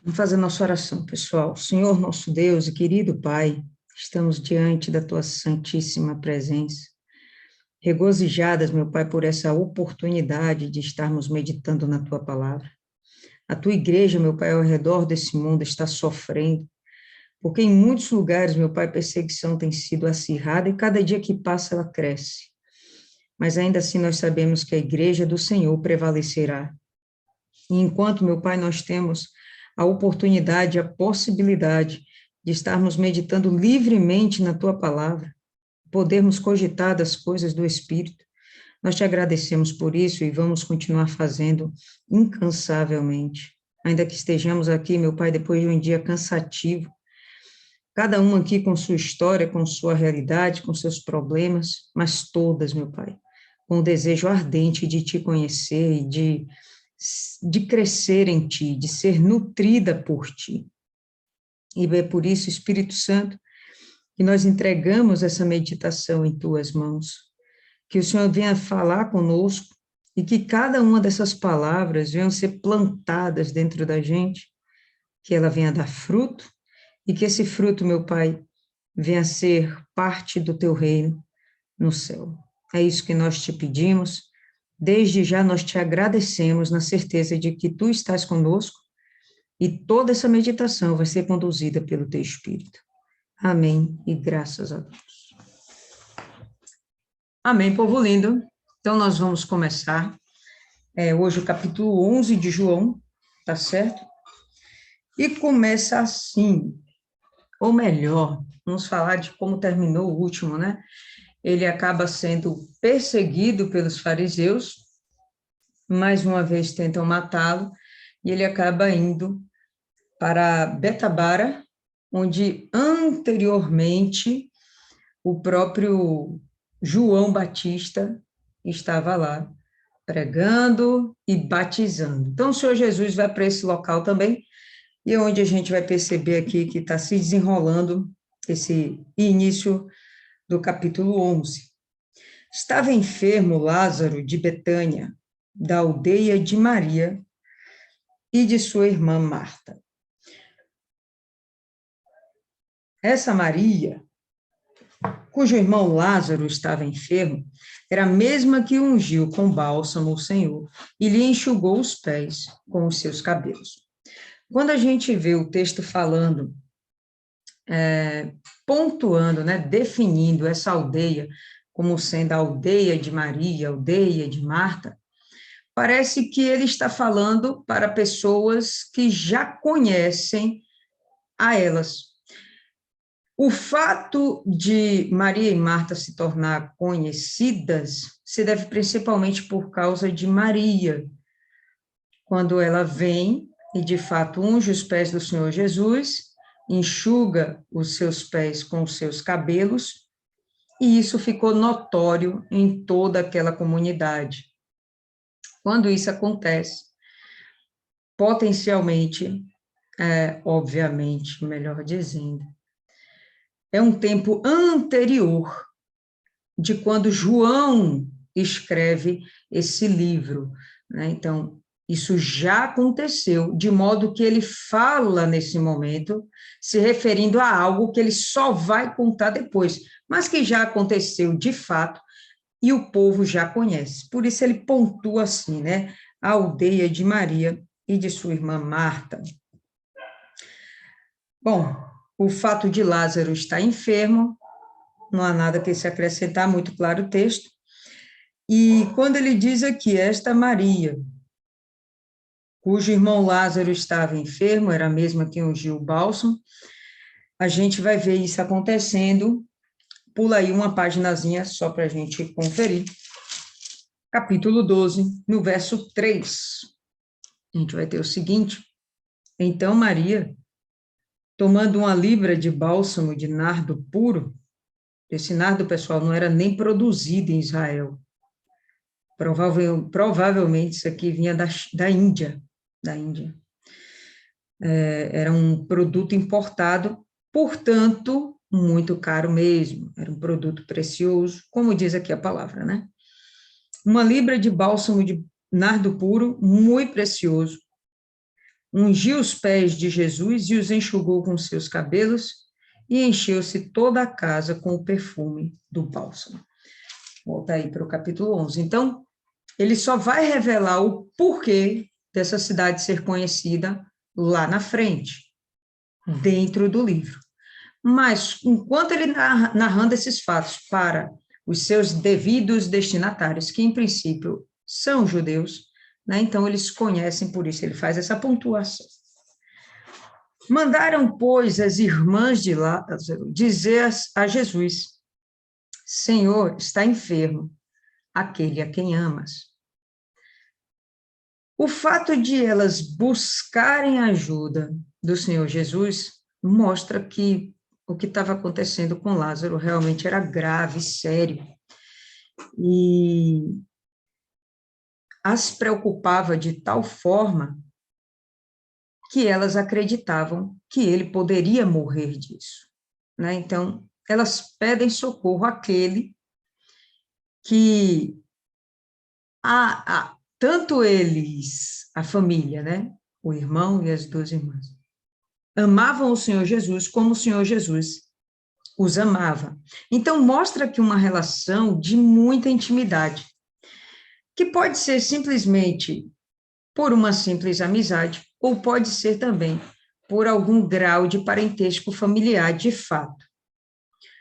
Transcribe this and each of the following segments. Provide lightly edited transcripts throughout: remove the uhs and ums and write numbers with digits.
Vamos fazer nossa oração, pessoal. Senhor, nosso Deus e querido Pai, estamos diante da Tua santíssima presença, regozijadas, meu Pai, por essa oportunidade de estarmos meditando na Tua palavra. A Tua igreja, meu Pai, ao redor desse mundo está sofrendo, porque em muitos lugares, meu Pai, a perseguição tem sido acirrada e cada dia que passa ela cresce. Mas ainda assim nós sabemos que a igreja do Senhor prevalecerá. E enquanto, meu Pai, nós temos a oportunidade, a possibilidade de estarmos meditando livremente na Tua palavra, podermos cogitar das coisas do Espírito, nós te agradecemos por isso e vamos continuar fazendo incansavelmente. Ainda que estejamos aqui, meu Pai, depois de um dia cansativo, cada um aqui com sua história, com sua realidade, com seus problemas, mas todas, meu Pai, com o desejo ardente de te conhecer e de crescer em ti, de ser nutrida por ti. E é por isso, Espírito Santo, que nós entregamos essa meditação em tuas mãos, que o Senhor venha falar conosco e que cada uma dessas palavras venham ser plantadas dentro da gente, que ela venha dar fruto e que esse fruto, meu Pai, venha ser parte do teu reino no céu. É isso que nós te pedimos. Desde já nós te agradecemos na certeza de que tu estás conosco e toda essa meditação vai ser conduzida pelo teu Espírito. Amém e graças a Deus. Amém, povo lindo. Então nós vamos começar hoje o capítulo 11 de João, tá certo? E começa assim, ou melhor, vamos falar de como terminou o último, né? Ele acaba sendo perseguido pelos fariseus, mais uma vez tentam matá-lo, e ele acaba indo para Betabara, onde anteriormente o próprio João Batista estava lá, pregando e batizando. Então, o Senhor Jesus vai para esse local também, e é onde a gente vai perceber aqui que está se desenrolando esse início do capítulo 11. Estava enfermo Lázaro de Betânia, da aldeia de Maria e de sua irmã Marta. Essa Maria, cujo irmão Lázaro estava enfermo, era a mesma que ungiu com bálsamo o Senhor e lhe enxugou os pés com os seus cabelos. Quando a gente vê o texto falando, pontuando, né, definindo essa aldeia como sendo a aldeia de Maria, a aldeia de Marta, parece que ele está falando para pessoas que já conhecem a elas. O fato de Maria e Marta se tornar conhecidas se deve principalmente por causa de Maria, quando ela vem e, de fato, unge os pés do Senhor Jesus, enxuga os seus pés com os seus cabelos, e isso ficou notório em toda aquela comunidade. Quando isso acontece, potencialmente, obviamente, melhor dizendo, é um tempo anterior de quando João escreve esse livro, né? Então, isso já aconteceu, de modo que ele fala nesse momento, se referindo a algo que ele só vai contar depois, mas que já aconteceu de fato e o povo já conhece. Por isso ele pontua assim, né? A aldeia de Maria e de sua irmã Marta. Bom, o fato de Lázaro estar enfermo, não há nada que se acrescentar, muito claro o texto. E quando ele diz aqui, esta Maria, cujo irmão Lázaro estava enfermo, era a mesma que ungiu o bálsamo, a gente vai ver isso acontecendo. Pula aí uma paginazinha só para a gente conferir. Capítulo 12, no verso 3. A gente vai ter o seguinte: então Maria, tomando uma libra de bálsamo de nardo puro, esse nardo, pessoal, não era nem produzido em Israel. Provavelmente isso aqui vinha da Índia. Era um produto importado, portanto, muito caro mesmo. Era um produto precioso, como diz aqui a palavra, né? Uma libra de bálsamo de nardo puro, muito precioso, ungiu os pés de Jesus e os enxugou com seus cabelos, e encheu-se toda a casa com o perfume do bálsamo. Volta aí para o capítulo 11. Então, ele só vai revelar o porquê dessa cidade ser conhecida lá na frente, dentro do livro. Mas, enquanto ele narrando esses fatos para os seus devidos destinatários, que em princípio são judeus, né, então eles conhecem, por isso ele faz essa pontuação. Mandaram, pois, as irmãs de Lázaro dizer a Jesus: Senhor, está enfermo aquele a quem amas. O fato de elas buscarem a ajuda do Senhor Jesus mostra que o que estava acontecendo com Lázaro realmente era grave, sério, e as preocupava de tal forma que elas acreditavam que ele poderia morrer disso, né? Então, elas pedem socorro àquele que tanto eles, a família, né? O irmão e as duas irmãs, amavam o Senhor Jesus como o Senhor Jesus os amava. Então, mostra aqui uma relação de muita intimidade, que pode ser simplesmente por uma simples amizade, ou pode ser também por algum grau de parentesco familiar de fato.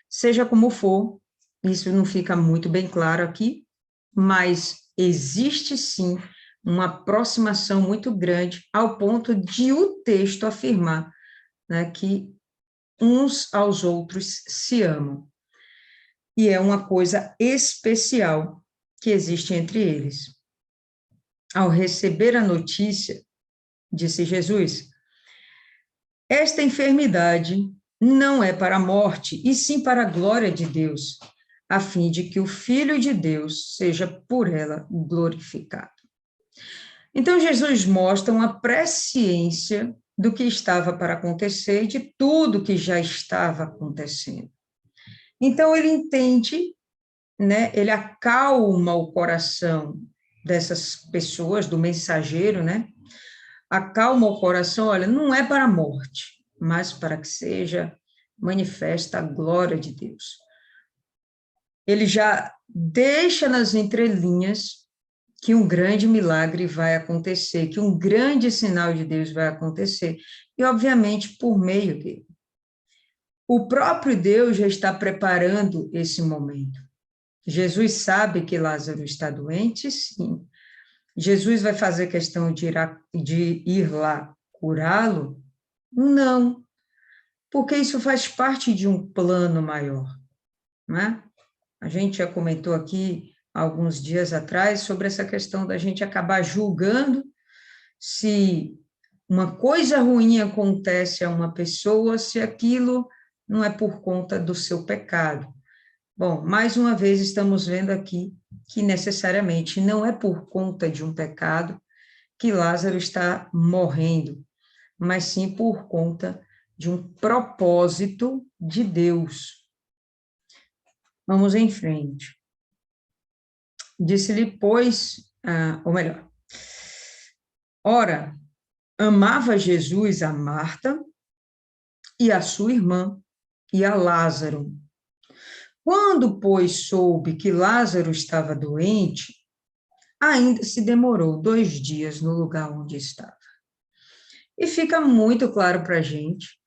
Seja como for, isso não fica muito bem claro aqui, mas existe sim uma aproximação muito grande ao ponto de o texto afirmar, né, que uns aos outros se amam. E é uma coisa especial que existe entre eles. Ao receber a notícia, disse Jesus, esta enfermidade não é para a morte, e sim para a glória de Deus, a fim de que o Filho de Deus seja por ela glorificado. Então, Jesus mostra uma presciência do que estava para acontecer e de tudo que já estava acontecendo. Então, ele entende, né, ele acalma o coração dessas pessoas, do mensageiro, né? Acalma o coração, olha, não é para a morte, mas para que seja manifesta a glória de Deus. Ele já deixa nas entrelinhas que um grande milagre vai acontecer, que um grande sinal de Deus vai acontecer, e obviamente por meio dele. O próprio Deus já está preparando esse momento. Jesus sabe que Lázaro está doente, sim. Jesus vai fazer questão de ir lá curá-lo? Não, porque isso faz parte de um plano maior, né? A gente já comentou aqui alguns dias atrás sobre essa questão da gente acabar julgando se uma coisa ruim acontece a uma pessoa, se aquilo não é por conta do seu pecado. Bom, mais uma vez estamos vendo aqui que necessariamente não é por conta de um pecado que Lázaro está morrendo, mas sim por conta de um propósito de Deus. Vamos em frente. Disse-lhe, pois, ou melhor, ora, amava Jesus a Marta e a sua irmã e a Lázaro. Quando, pois, soube que Lázaro estava doente, ainda se demorou 2 dias no lugar onde estava. E fica muito claro para a gente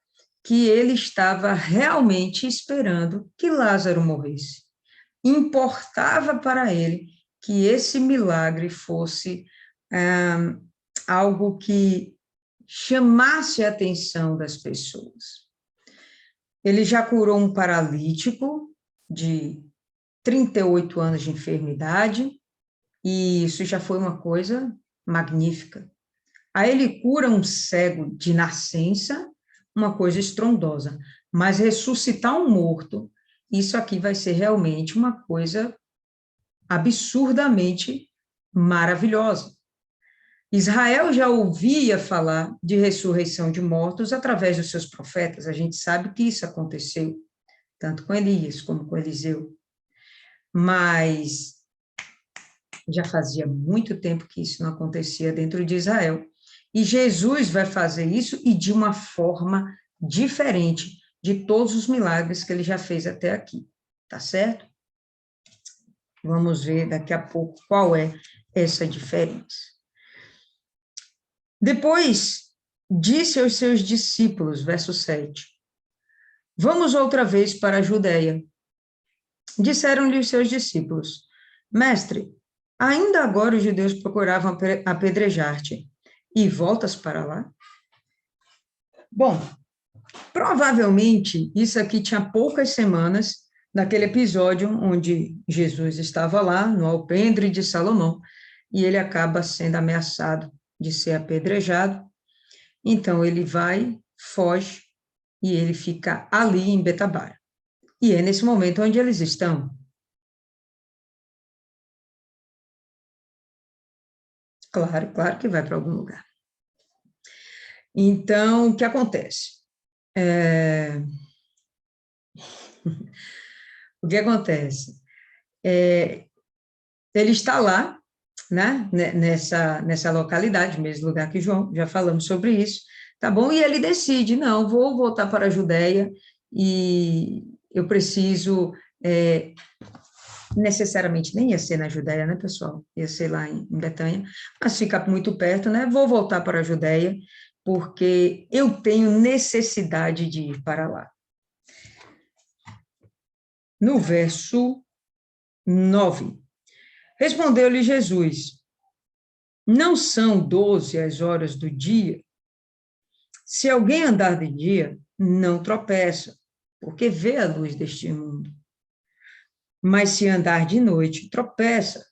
que ele estava realmente esperando que Lázaro morresse. Importava para ele que esse milagre fosse algo que chamasse a atenção das pessoas. Ele já curou um paralítico de 38 anos de enfermidade, e isso já foi uma coisa magnífica. Aí ele cura um cego de nascença, uma coisa estrondosa, mas ressuscitar um morto, isso aqui vai ser realmente uma coisa absurdamente maravilhosa. Israel já ouvia falar de ressurreição de mortos através dos seus profetas, a gente sabe que isso aconteceu, tanto com Elias como com Eliseu, mas já fazia muito tempo que isso não acontecia dentro de Israel. E Jesus vai fazer isso e de uma forma diferente de todos os milagres que ele já fez até aqui, tá certo? Vamos ver daqui a pouco qual é essa diferença. Depois, disse aos seus discípulos, verso 7, vamos outra vez para a Judeia. Disseram-lhe os seus discípulos, mestre, ainda agora os judeus procuravam apedrejar-te, e voltas para lá? Bom, provavelmente isso aqui tinha poucas semanas daquele episódio onde Jesus estava lá no alpendre de Salomão, e ele acaba sendo ameaçado de ser apedrejado. Então ele vai, foge, e ele fica ali em Betabara. E é nesse momento onde eles estão. Claro que vai para algum lugar. Então, o que acontece? O que acontece? Ele está lá, né, nessa localidade, mesmo lugar que João, já falamos sobre isso, tá bom? E ele decide, não, vou voltar para a Judéia e eu preciso, necessariamente nem ia ser na Judéia, né, pessoal? Ia ser lá em Betânia, mas fica muito perto, né? Vou voltar para a Judéia, porque eu tenho necessidade de ir para lá. No verso 9, respondeu-lhe Jesus, não são 12 as horas do dia? Se alguém andar de dia, não tropeça, porque vê a luz deste mundo. Mas se andar de noite, tropeça,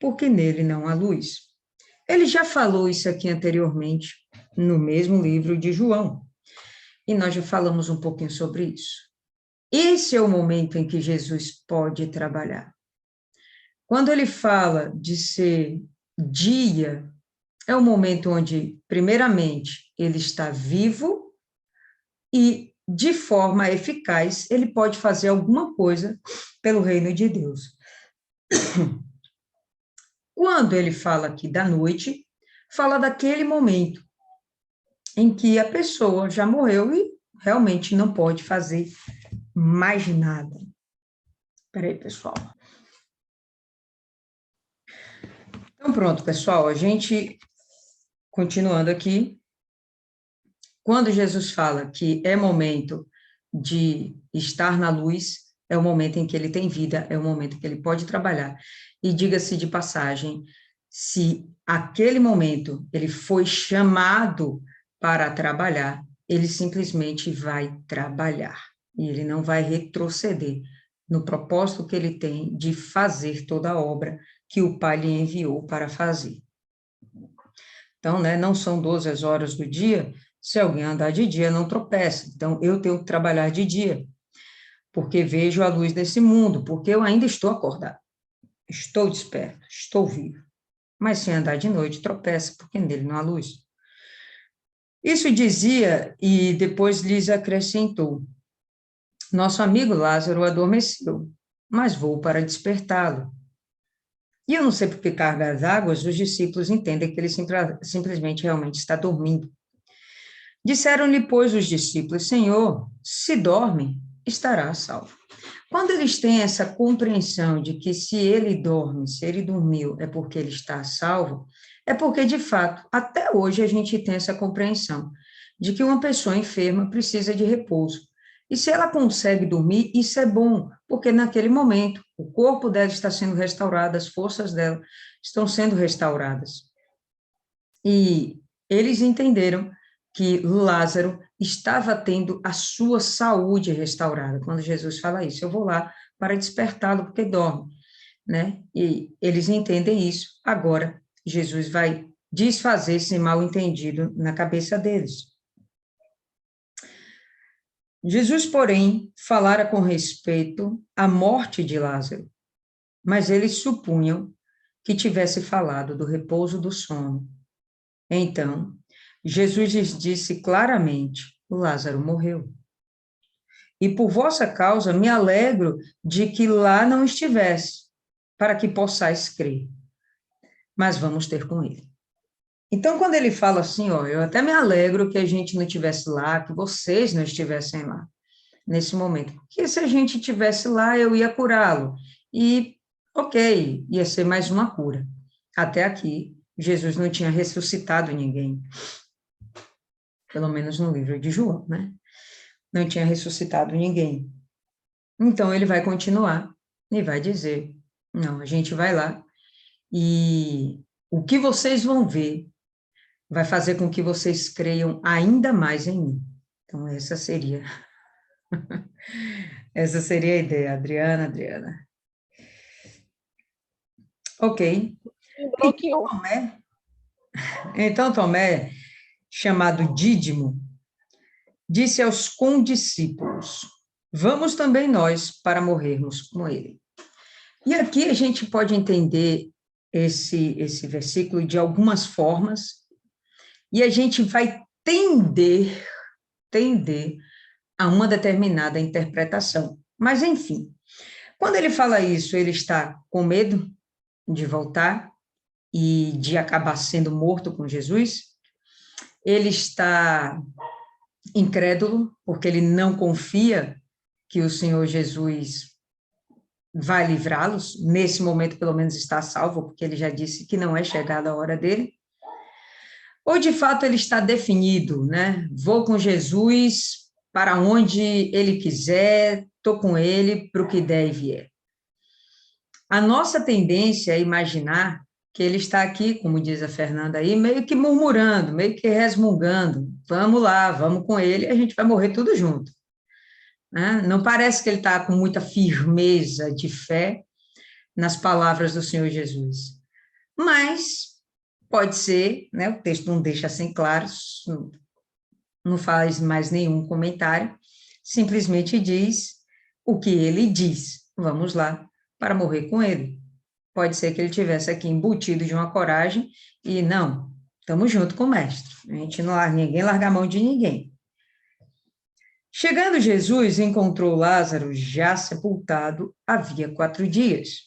porque nele não há luz. Ele já falou isso aqui anteriormente, no mesmo livro de João, e nós já falamos um pouquinho sobre isso. Esse é o momento em que Jesus pode trabalhar. Quando ele fala de ser dia, é o momento onde, primeiramente, ele está vivo e, de forma eficaz, ele pode fazer alguma coisa pelo reino de Deus. Quando ele fala aqui da noite, fala daquele momento em que a pessoa já morreu e realmente não pode fazer mais nada. Espera aí, pessoal. Então, pronto, pessoal, a gente, continuando aqui, quando Jesus fala que é momento de estar na luz, é o momento em que ele tem vida, é o momento que ele pode trabalhar. E diga-se de passagem, se aquele momento ele foi chamado para trabalhar, ele simplesmente vai trabalhar. E ele não vai retroceder no propósito que ele tem de fazer toda a obra que o Pai lhe enviou para fazer. Então, né, não são 12 as horas do dia, se alguém andar de dia, não tropeça. Então, eu tenho que trabalhar de dia, porque vejo a luz desse mundo, porque eu ainda estou acordado, estou desperto, estou vivo. Mas se andar de noite, tropeça, porque nele não há luz. Isso dizia, e depois lhes acrescentou, nosso amigo Lázaro adormeceu, mas vou para despertá-lo. E eu não sei por que cargas d'águas, os discípulos entendem que ele simplesmente realmente está dormindo. Disseram-lhe, pois, os discípulos, Senhor, se dorme, estará a salvo. Quando eles têm essa compreensão de que se ele dorme, se ele dormiu, é porque ele está a salvo, é porque, de fato, até hoje a gente tem essa compreensão de que uma pessoa enferma precisa de repouso. E se ela consegue dormir, isso é bom, porque naquele momento o corpo dela está sendo restaurado, as forças dela estão sendo restauradas. E eles entenderam que Lázaro estava tendo a sua saúde restaurada. Quando Jesus fala isso, eu vou lá para despertá-lo porque dorme, né? E eles entendem isso. Agora, Jesus vai desfazer esse mal-entendido na cabeça deles. Jesus, porém, falara com respeito à morte de Lázaro, mas eles supunham que tivesse falado do repouso do sono. Então, Jesus lhes disse claramente, Lázaro morreu. E por vossa causa me alegro de que lá não estivesse, para que possais crer. Mas vamos ter com ele. Então, quando ele fala assim, ó, eu até me alegro que a gente não estivesse lá, que vocês não estivessem lá nesse momento, porque se a gente estivesse lá, eu ia curá-lo. E, ok, ia ser mais uma cura. Até aqui, Jesus não tinha ressuscitado ninguém, pelo menos no livro de João, né? Não tinha ressuscitado ninguém. Então, ele vai continuar e vai dizer, não, a gente vai lá e o que vocês vão ver vai fazer com que vocês creiam ainda mais em mim. Então, essa seria a ideia, Adriana. Ok. Então, Bloqueou. Tomé, chamado Dídimo, disse aos condiscípulos, vamos também nós para morrermos com ele. E aqui a gente pode entender esse versículo de algumas formas, e a gente vai tender a uma determinada interpretação. Mas, enfim, quando ele fala isso, ele está com medo de voltar e de acabar sendo morto com Jesus, ele está incrédulo, porque ele não confia que o Senhor Jesus vai livrá-los, nesse momento, pelo menos, está salvo, porque ele já disse que não é chegada a hora dele, ou de fato ele está definido, né? Vou com Jesus para onde ele quiser, estou com ele para o que der e vier. A nossa tendência é imaginar que ele está aqui, como diz a Fernanda aí, meio que murmurando, meio que resmungando. Vamos lá, vamos com ele, a gente vai morrer tudo junto. Né? Não parece que ele está com muita firmeza de fé nas palavras do Senhor Jesus. Mas pode ser, né, o texto não deixa assim claro, não faz mais nenhum comentário, simplesmente diz o que ele diz. Vamos lá para morrer com ele. Pode ser que ele tivesse aqui embutido de uma coragem e não, estamos junto com o mestre. A gente não larga ninguém, larga a mão de ninguém. Chegando Jesus, encontrou Lázaro já sepultado havia 4 dias.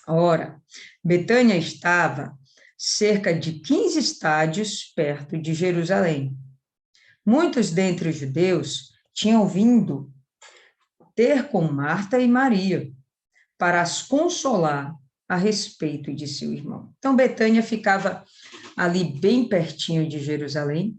Ora, Betânia estava cerca de 15 estádios perto de Jerusalém. Muitos dentre os judeus tinham vindo ter com Marta e Maria para as consolar a respeito de seu irmão. Então, Betânia ficava ali bem pertinho de Jerusalém,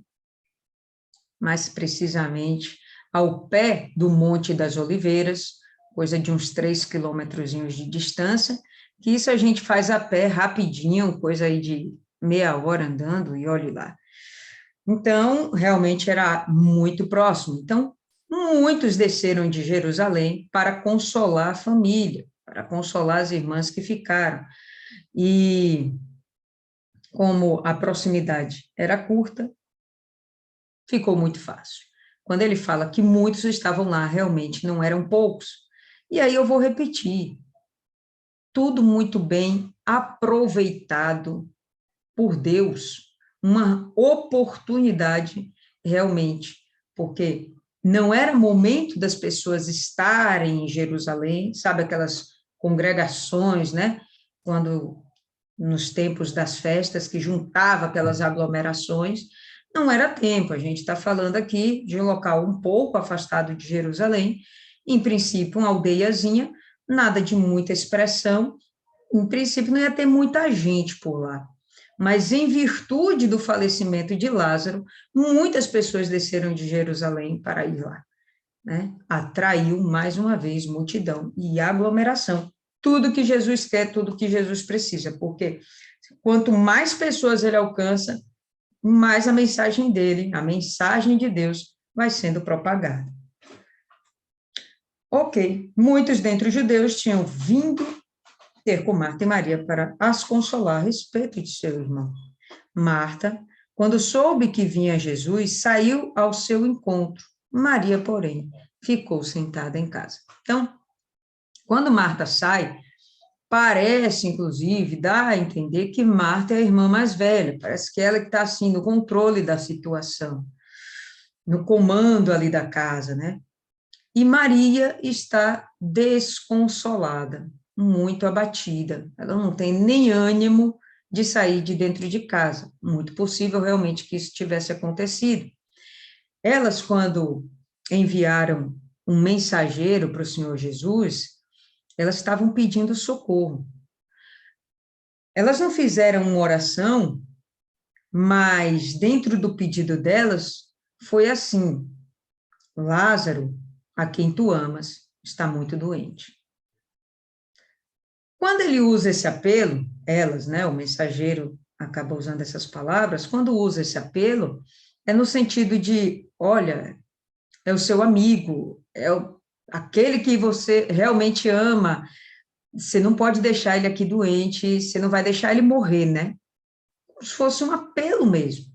mais precisamente ao pé do Monte das Oliveiras, coisa de uns 3 quilômetros de distância, que isso a gente faz a pé rapidinho, coisa aí de meia hora andando, e olhe lá. Então, realmente era muito próximo. Então, muitos desceram de Jerusalém para consolar a família, para consolar as irmãs que ficaram. E como a proximidade era curta, ficou muito fácil. Quando ele fala que muitos estavam lá, realmente não eram poucos. E aí eu vou repetir: tudo muito bem aproveitado por Deus, uma oportunidade realmente, porque não era momento das pessoas estarem em Jerusalém, sabe aquelas congregações, né? Quando nos tempos das festas que juntava aquelas aglomerações, não era tempo. A gente está falando aqui de um local um pouco afastado de Jerusalém, em princípio uma aldeiazinha, nada de muita expressão, em princípio não ia ter muita gente por lá. Mas em virtude do falecimento de Lázaro, muitas pessoas desceram de Jerusalém para ir lá, né? Atraiu mais uma vez multidão e aglomeração. Tudo que Jesus quer, tudo que Jesus precisa, porque quanto mais pessoas ele alcança, mais a mensagem dele, a mensagem de Deus, vai sendo propagada. Ok, muitos dentre os judeus tinham vindo ter com Marta e Maria para as consolar a respeito de seu irmão. Marta, quando soube que vinha Jesus, saiu ao seu encontro. Maria, porém, ficou sentada em casa. Então, quando Marta sai, parece, inclusive, dá a entender que Marta é a irmã mais velha, parece que ela que está, assim, no controle da situação, no comando ali da casa, né? E Maria está desconsolada, muito abatida, ela não tem nem ânimo de sair de dentro de casa. Muito possível realmente que isso tivesse acontecido. Elas, quando enviaram um mensageiro para o Senhor Jesus, elas estavam pedindo socorro. Elas não fizeram uma oração, mas dentro do pedido delas foi assim: Lázaro, a quem tu amas, está muito doente. Quando ele usa esse apelo, elas, né, o mensageiro acaba usando essas palavras, quando usa esse apelo, é no sentido de, olha, é o seu amigo, aquele que você realmente ama, você não pode deixar ele aqui doente, você não vai deixar ele morrer, né? Como se fosse um apelo mesmo,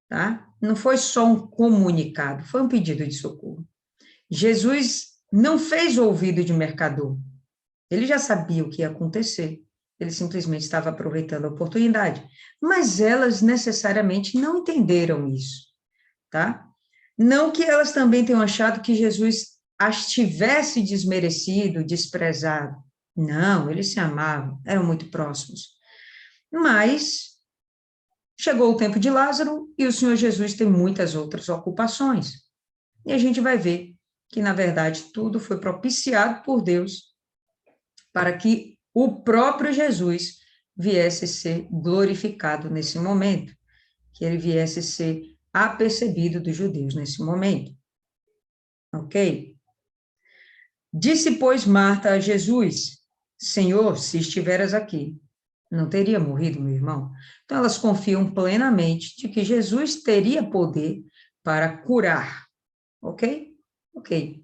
tá? Não foi só um comunicado, foi um pedido de socorro. Jesus não fez o ouvido de mercador, ele já sabia o que ia acontecer, ele simplesmente estava aproveitando a oportunidade, mas elas necessariamente não entenderam isso, tá? Não que elas também tenham achado que Jesus as tivesse desmerecido, desprezado. Não, eles se amavam, eram muito próximos. Mas chegou o tempo de Lázaro e o Senhor Jesus tem muitas outras ocupações. E a gente vai ver que, na verdade, tudo foi propiciado por Deus para que o próprio Jesus viesse a ser glorificado nesse momento, que ele viesse a ser apercebido dos judeus nesse momento. Ok? Disse, pois, Marta a Jesus: Senhor, se estiveras aqui, não teria morrido meu irmão? Então, elas confiam plenamente de que Jesus teria poder para curar. Ok? Ok.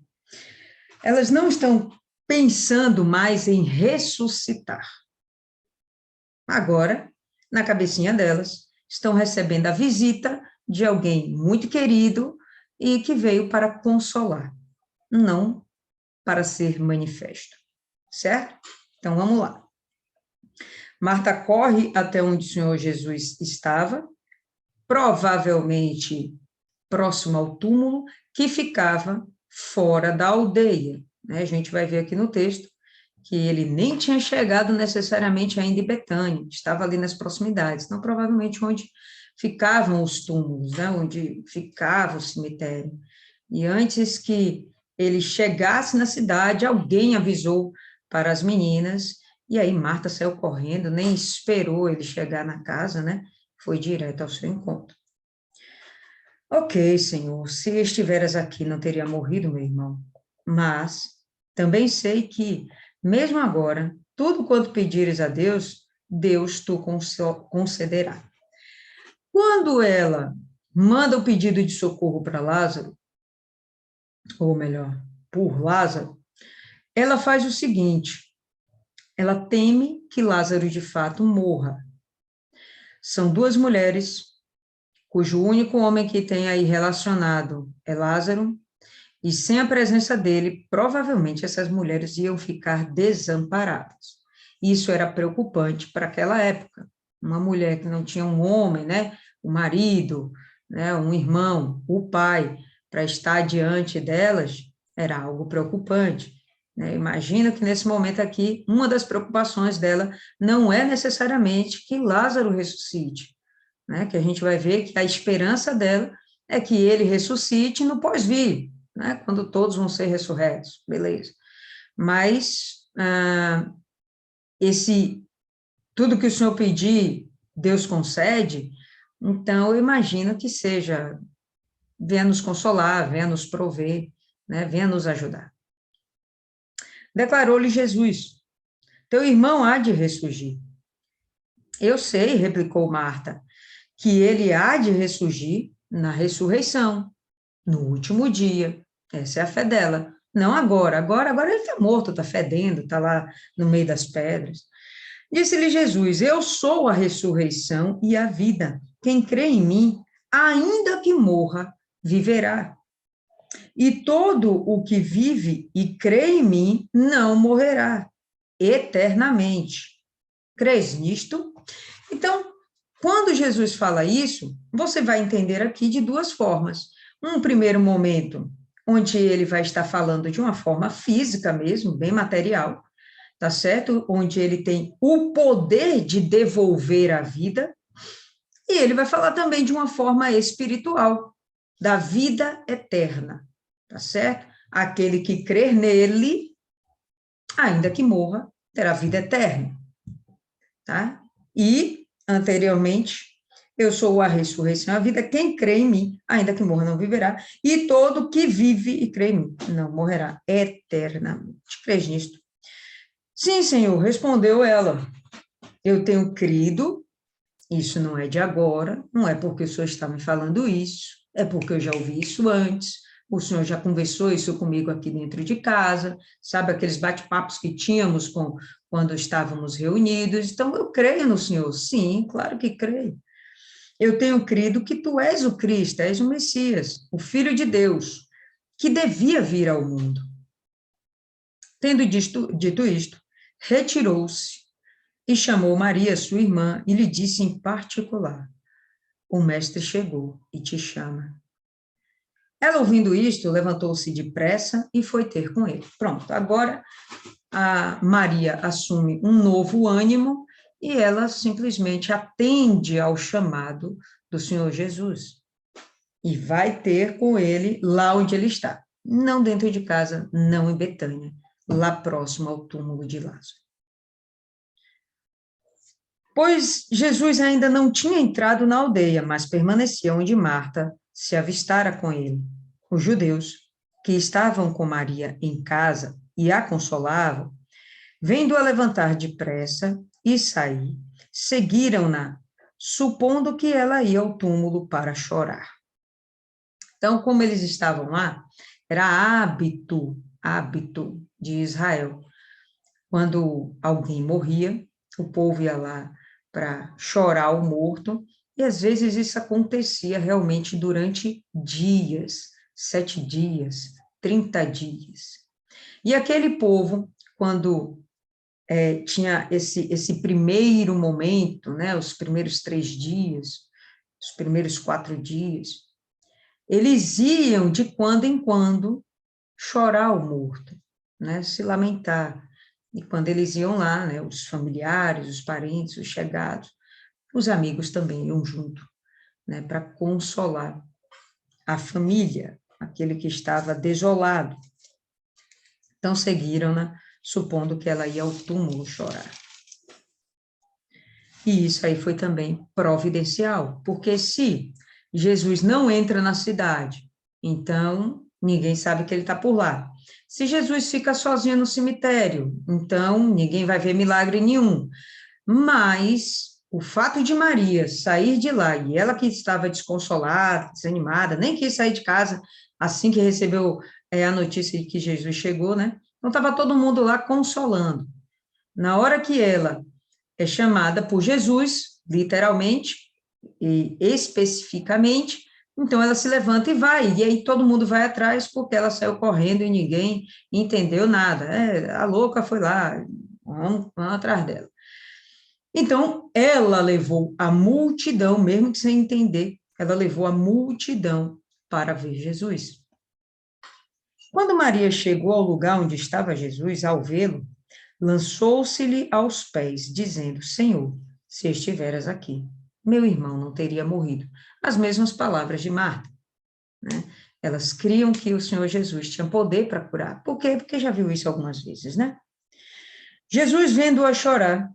Elas não estão pensando mais em ressuscitar. Agora, na cabecinha delas, estão recebendo a visita de alguém muito querido e que veio para consolar, não para ser manifesto, certo? Então, vamos lá. Marta corre até onde o Senhor Jesus estava, provavelmente próximo ao túmulo, que ficava fora da aldeia, né? A gente vai ver aqui no texto que ele nem tinha chegado necessariamente ainda em Betânia, estava ali nas proximidades, então provavelmente onde ficavam os túmulos, né? Onde ficava o cemitério. E antes que ele chegasse na cidade, alguém avisou para as meninas, e aí Marta saiu correndo, nem esperou ele chegar na casa, né? Foi direto ao seu encontro. Ok, Senhor, se estiveras aqui, não teria morrido, meu irmão. Mas também sei que, mesmo agora, tudo quanto pedires a Deus, Deus tu concederá. Quando ela manda o pedido de socorro para Lázaro, ou melhor, por Lázaro, ela faz o seguinte: ela teme que Lázaro de fato morra. São duas mulheres, cujo único homem que tem aí relacionado é Lázaro, e sem a presença dele, provavelmente essas mulheres iam ficar desamparadas. Isso era preocupante para aquela época. Uma mulher que não tinha um homem, né, o marido, né, um irmão, o pai, para estar diante delas, era algo preocupante. Né? Imagina que nesse momento aqui, uma das preocupações dela não é necessariamente que Lázaro ressuscite, né? Que a gente vai ver que a esperança dela é que ele ressuscite no pós-vida, né? Quando todos vão ser ressurretos, beleza. Mas tudo que o Senhor pedir, Deus concede, então eu imagino que seja, venha nos consolar, venha nos prover, né? Venha nos ajudar. Declarou-lhe Jesus: teu irmão há de ressurgir. Eu sei, replicou Marta, que ele há de ressurgir na ressurreição, no último dia. Essa é a fé dela. Não agora. Agora ele está morto, está fedendo, está lá no meio das pedras. Disse-lhe Jesus: eu sou a ressurreição e a vida. Quem crê em mim, ainda que morra, viverá. E todo o que vive e crê em mim não morrerá eternamente. Crês nisto? Então, quando Jesus fala isso, você vai entender aqui de duas formas. Um primeiro momento, onde ele vai estar falando de uma forma física mesmo, bem material, tá certo? Onde ele tem o poder de devolver a vida, e ele vai falar também de uma forma espiritual, da vida eterna, tá certo? Aquele que crer nele, ainda que morra, terá vida eterna, tá? E, anteriormente, eu sou a ressurreição e a vida, quem crê em mim, ainda que morra, não viverá, e todo que vive e crê em mim, não morrerá eternamente. Crês nisto? Sim, Senhor, respondeu ela, eu tenho crido, isso não é de agora, não é porque o Senhor está me falando isso, é porque eu já ouvi isso antes, o Senhor já conversou isso comigo aqui dentro de casa, sabe, aqueles bate-papos que tínhamos quando estávamos reunidos, então eu creio no Senhor, sim, claro que creio. Eu tenho crido que tu és o Cristo, és o Messias, o Filho de Deus, que devia vir ao mundo. Tendo dito isto, retirou-se e chamou Maria, sua irmã, e lhe disse em particular, o mestre chegou e te chama. Ela, ouvindo isto, levantou-se depressa e foi ter com ele. Pronto, agora a Maria assume um novo ânimo e ela simplesmente atende ao chamado do Senhor Jesus e vai ter com ele lá onde ele está. Não dentro de casa, não em Betânia, lá próximo ao túmulo de Lázaro. Pois Jesus ainda não tinha entrado na aldeia, mas permanecia onde Marta se avistara com ele. Os judeus, que estavam com Maria em casa e a consolavam, vendo-a levantar depressa e sair, seguiram-na, supondo que ela ia ao túmulo para chorar. Então, como eles estavam lá, era hábito de Israel. Quando alguém morria, o povo ia lá para chorar o morto, e às vezes isso acontecia realmente durante dias, 7 dias, 30 dias. E aquele povo, quando tinha esse primeiro momento, né, os primeiros 3 dias, os primeiros 4 dias, eles iam de quando em quando chorar o morto, né, se lamentar. E quando eles iam lá, né, os familiares, os parentes, os chegados, os amigos também iam junto, né, para consolar a família, aquele que estava desolado. Então seguiram-na, supondo que ela ia ao túmulo chorar. E isso aí foi também providencial, porque se Jesus não entra na cidade, então ninguém sabe que ele está por lá. Se Jesus fica sozinho no cemitério, então ninguém vai ver milagre nenhum. Mas o fato de Maria sair de lá, e ela que estava desconsolada, desanimada, nem quis sair de casa assim que recebeu a notícia de que Jesus chegou, né? Então estava todo mundo lá consolando. Na hora que ela é chamada por Jesus, literalmente e especificamente, então ela se levanta e vai, e aí todo mundo vai atrás porque ela saiu correndo e ninguém entendeu nada. A louca foi lá, vamos atrás dela. Então, ela levou a multidão, mesmo que sem entender, ela levou a multidão para ver Jesus. Quando Maria chegou ao lugar onde estava Jesus, ao vê-lo, lançou-se-lhe aos pés, dizendo, Senhor, se estiveras aqui, meu irmão não teria morrido. As mesmas palavras de Marta, né? Elas criam que o Senhor Jesus tinha poder para curar. Por quê? Porque já viu isso algumas vezes, né? Jesus, vendo-a chorar,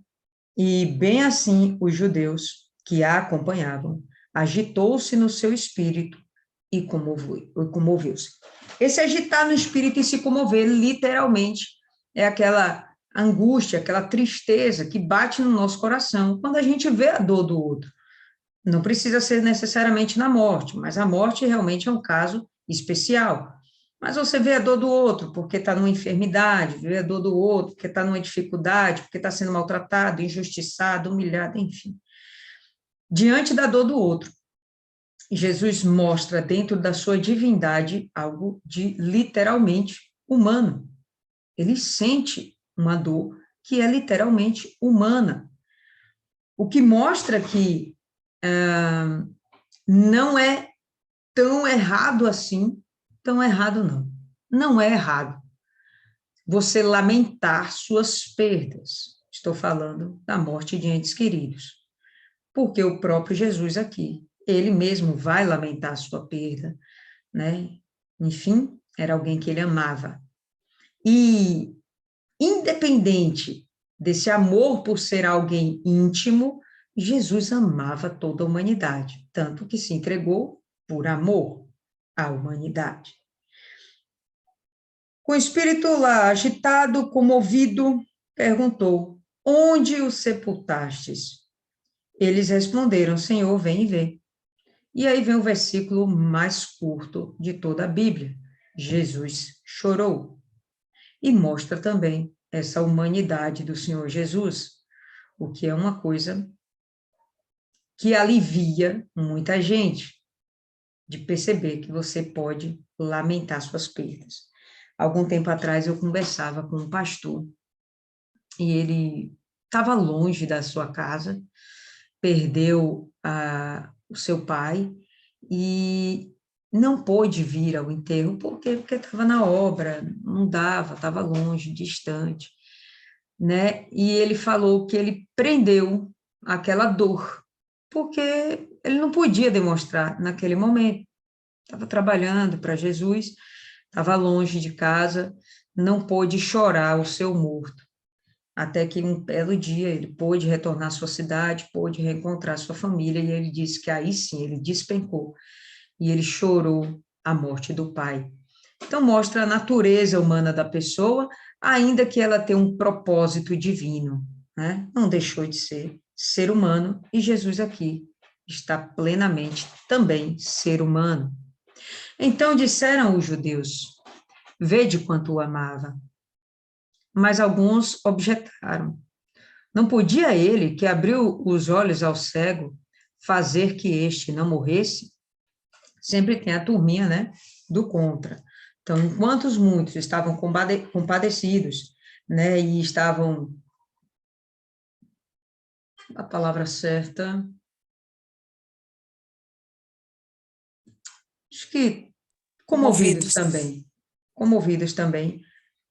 e bem assim os judeus que a acompanhavam, agitou-se no seu espírito e comoveu-se. Esse agitar no espírito e se comover, literalmente, é aquela angústia, aquela tristeza que bate no nosso coração quando a gente vê a dor do outro. Não precisa ser necessariamente na morte, mas a morte realmente é um caso especial. Mas você vê a dor do outro porque está numa enfermidade, vê a dor do outro porque está numa dificuldade, porque está sendo maltratado, injustiçado, humilhado, enfim. Diante da dor do outro, Jesus mostra dentro da sua divindade algo de literalmente humano. Ele sente uma dor que é literalmente humana. O que mostra que não é tão errado assim, tão errado não. Não é errado você lamentar suas perdas. Estou falando da morte de entes queridos. Porque o próprio Jesus aqui, ele mesmo vai lamentar a sua perda, né? Enfim, era alguém que ele amava. E, independente desse amor por ser alguém íntimo, Jesus amava toda a humanidade, tanto que se entregou por amor à humanidade. Com o espírito lá agitado, comovido, perguntou: onde o sepultastes? Eles responderam: Senhor, vem e vê. E aí vem o versículo mais curto de toda a Bíblia. Jesus chorou. E mostra também essa humanidade do Senhor Jesus, o que é uma coisa que alivia muita gente, de perceber que você pode lamentar suas perdas. Algum tempo atrás eu conversava com um pastor e ele estava longe da sua casa, perdeu o seu pai e não pôde vir ao enterro, porque estava na obra, não dava, estava longe, distante, né? E ele falou que ele prendeu aquela dor, porque ele não podia demonstrar naquele momento. Estava trabalhando para Jesus, estava longe de casa, não pôde chorar o seu morto. Até que um belo dia ele pôde retornar à sua cidade, pôde reencontrar sua família, e ele disse que aí sim ele despencou, e ele chorou a morte do pai. Então mostra a natureza humana da pessoa, ainda que ela tenha um propósito divino, né? Não deixou de ser humano, e Jesus aqui está plenamente também ser humano. Então disseram os judeus: vede quanto o amava. Mas alguns objetaram: não podia ele, que abriu os olhos ao cego, fazer que este não morresse? Sempre tem a turminha, né, do contra. Então, enquanto os muitos estavam compadecidos, né, e estavam, a palavra certa, acho que Comovidos. comovidos também,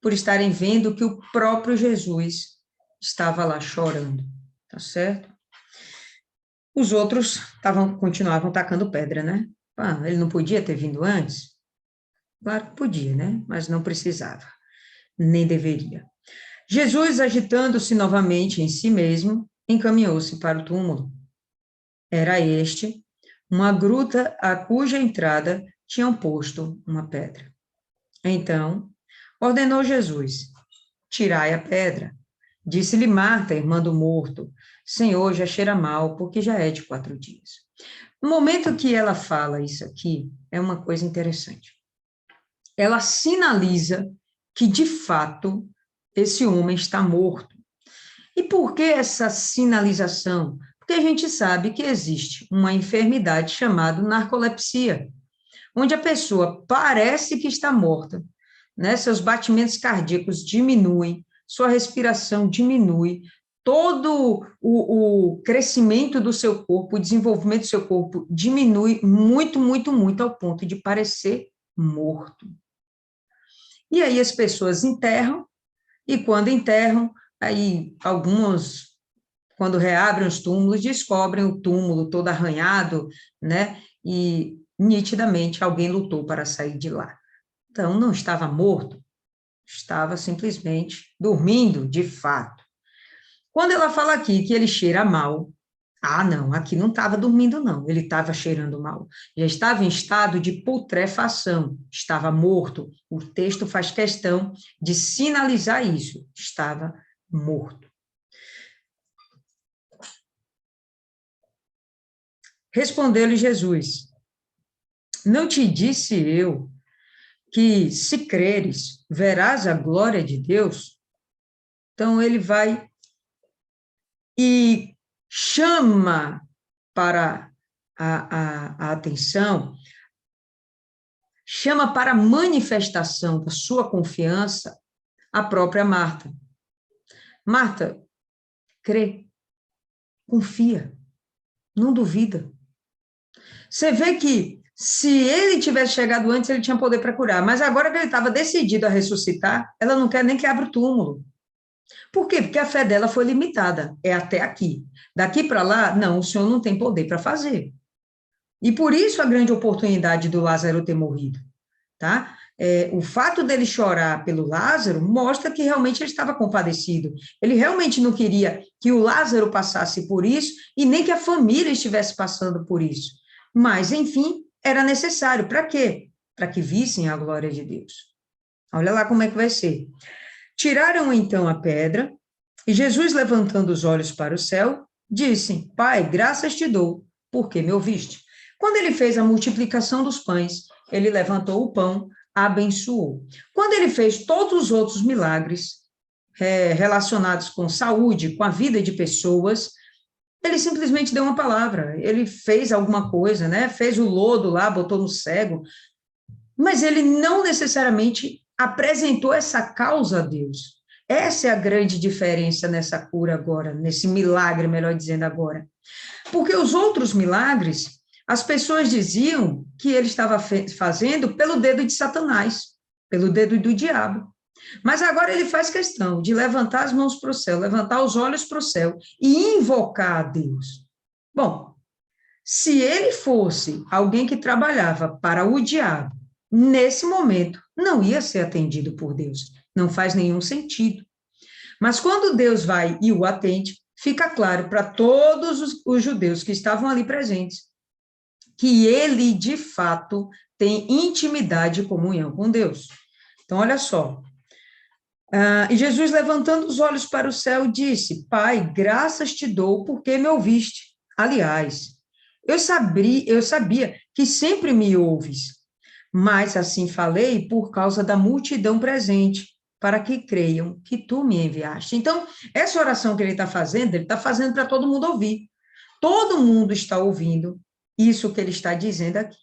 por estarem vendo que o próprio Jesus estava lá chorando, tá certo? Os outros continuavam tacando pedra, né? Ah, ele não podia ter vindo antes? Claro que podia, né? Mas não precisava, nem deveria. Jesus, agitando-se novamente em si mesmo, encaminhou-se para o túmulo. Era este uma gruta a cuja entrada tinham posto uma pedra. Então, ordenou Jesus: tirai a pedra. Disse-lhe Marta, irmã do morto: Senhor, já cheira mal, porque já é de 4 dias. No momento que ela fala isso aqui, é uma coisa interessante. Ela sinaliza que, de fato, esse homem está morto. E por que essa sinalização? Porque a gente sabe que existe uma enfermidade chamada narcolepsia, onde a pessoa parece que está morta, né? Seus batimentos cardíacos diminuem, sua respiração diminui, todo o crescimento do seu corpo, o desenvolvimento do seu corpo diminui muito, muito, muito, ao ponto de parecer morto. E aí as pessoas enterram, e quando enterram, aí alguns, quando reabrem os túmulos, descobrem o túmulo todo arranhado, né? E nitidamente alguém lutou para sair de lá. Então, não estava morto, estava simplesmente dormindo, de fato. Quando ela fala aqui que ele cheira mal, ah, não, aqui não estava dormindo, não, ele estava cheirando mal. Já estava em estado de putrefação, estava morto. O texto faz questão de sinalizar isso, estava morto. Respondeu-lhe Jesus: não te disse eu que, se creres, verás a glória de Deus? Então, ele vai e chama para a atenção, chama para a manifestação da sua confiança a própria Marta. Marta, crê, confia, não duvida. Você vê que se ele tivesse chegado antes, ele tinha poder para curar, mas agora que ele estava decidido a ressuscitar, ela não quer nem que abra o túmulo. Por quê? Porque a fé dela foi limitada, é até aqui. Daqui para lá, não, o Senhor não tem poder para fazer. E por isso a grande oportunidade do Lázaro ter morrido, tá? O fato dele chorar pelo Lázaro mostra que realmente ele estava compadecido. Ele realmente não queria que o Lázaro passasse por isso e nem que a família estivesse passando por isso. Mas, enfim, era necessário. Para quê? Para que vissem a glória de Deus. Olha lá como é que vai ser. Tiraram então a pedra, e Jesus, levantando os olhos para o céu, disse: Pai, graças te dou, porque me ouviste. Quando ele fez a multiplicação dos pães, ele levantou o pão, abençoou. Quando ele fez todos os outros milagres relacionados com saúde, com a vida de pessoas, ele simplesmente deu uma palavra, ele fez alguma coisa, né? Fez o lodo lá, botou no cego, mas ele não necessariamente apresentou essa causa a Deus. Essa é a grande diferença nessa cura agora, nesse milagre, melhor dizendo agora. Porque os outros milagres, as pessoas diziam que ele estava fazendo pelo dedo de Satanás, pelo dedo do diabo. Mas agora ele faz questão de levantar as mãos para o céu, levantar os olhos para o céu e invocar a Deus. Bom, se ele fosse alguém que trabalhava para o diabo, nesse momento, não ia ser atendido por Deus. Não faz nenhum sentido. Mas quando Deus vai e o atende, fica claro para todos os judeus que estavam ali presentes que ele, de fato, tem intimidade e comunhão com Deus. Então, olha só. E Jesus, levantando os olhos para o céu, disse: Pai, graças te dou porque me ouviste. Aliás, eu sabia que sempre me ouves, mas assim falei por causa da multidão presente, para que creiam que tu me enviaste. Então, essa oração que ele está fazendo para todo mundo ouvir. Todo mundo está ouvindo isso que ele está dizendo aqui.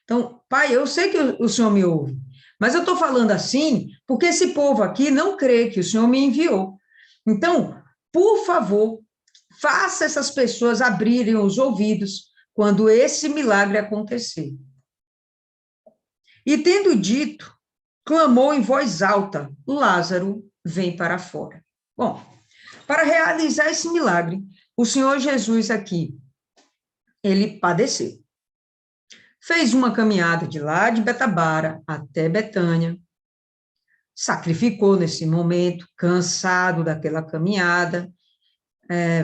Então, Pai, eu sei que o Senhor me ouve, mas eu estou falando assim porque esse povo aqui não crê que o Senhor me enviou. Então, por favor, faça essas pessoas abrirem os ouvidos quando esse milagre acontecer. E tendo dito, clamou em voz alta: Lázaro, vem para fora. Bom, para realizar esse milagre, o Senhor Jesus aqui, ele padeceu. Fez uma caminhada de lá de Betabara até Betânia, sacrificou nesse momento, cansado daquela caminhada.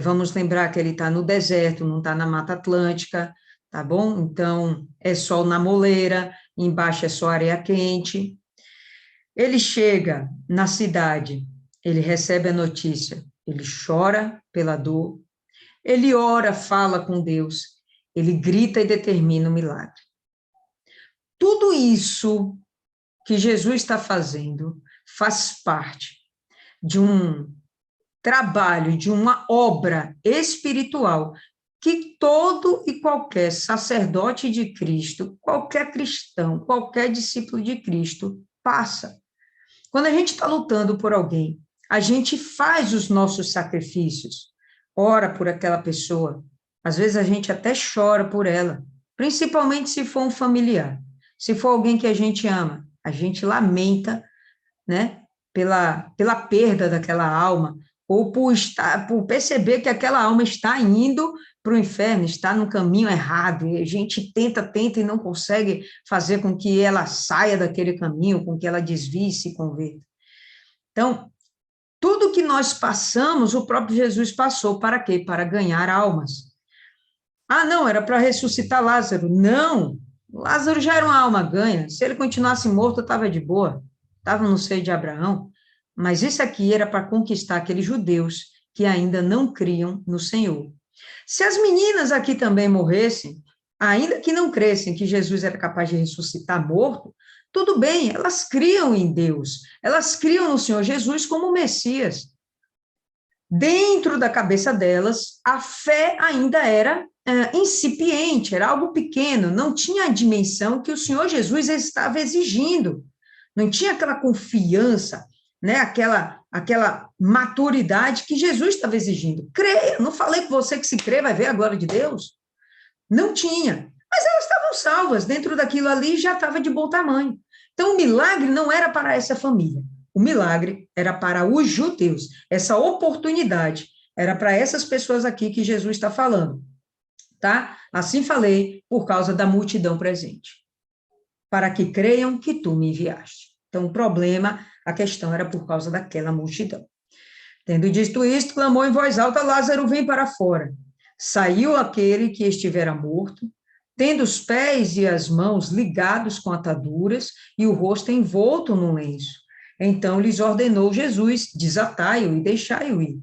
Vamos lembrar que ele está no deserto, não está na Mata Atlântica, tá bom? Então, é sol na moleira, embaixo é só areia quente. Ele chega na cidade, ele recebe a notícia, ele chora pela dor, ele ora, fala com Deus, ele grita e determina o milagre. Tudo isso que Jesus está fazendo faz parte de um trabalho, de uma obra espiritual que todo e qualquer sacerdote de Cristo, qualquer cristão, qualquer discípulo de Cristo passa. Quando a gente está lutando por alguém, a gente faz os nossos sacrifícios, ora por aquela pessoa, às vezes a gente até chora por ela, principalmente se for um familiar, se for alguém que a gente ama, a gente lamenta, né, pela perda daquela alma, ou por perceber que aquela alma está indo para o inferno, está no caminho errado, e a gente tenta e não consegue fazer com que ela saia daquele caminho, com que ela desvie e se converta. Então, tudo que nós passamos, o próprio Jesus passou, para quê? Para ganhar almas. Ah, não, era para ressuscitar Lázaro. Não, Lázaro já era uma alma ganha, se ele continuasse morto, estava de boa, estava no seio de Abraão, mas isso aqui era para conquistar aqueles judeus que ainda não criam no Senhor. Se as meninas aqui também morressem, ainda que não crescem que Jesus era capaz de ressuscitar morto, tudo bem, elas criam em Deus, elas criam no Senhor Jesus como Messias. Dentro da cabeça delas, a fé ainda era incipiente, era algo pequeno, não tinha a dimensão que o Senhor Jesus estava exigindo, não tinha aquela confiança, né, aquela maturidade que Jesus estava exigindo. Creia, não falei com você que se crê vai ver a glória de Deus? Não tinha. Mas elas estavam salvas, dentro daquilo ali já estava de bom tamanho. Então, o milagre não era para essa família, o milagre era para os judeus. Essa oportunidade era para essas pessoas aqui que Jesus está falando, tá? Assim falei, por causa da multidão presente, para que creiam que tu me enviaste. Então, o problema, a questão era por causa daquela multidão. Tendo dito isto, clamou em voz alta: Lázaro, vem para fora. Saiu aquele que estivera morto, tendo os pés e as mãos ligados com ataduras e o rosto envolto num lenço. Então lhes ordenou Jesus: desatai-o e deixai-o ir.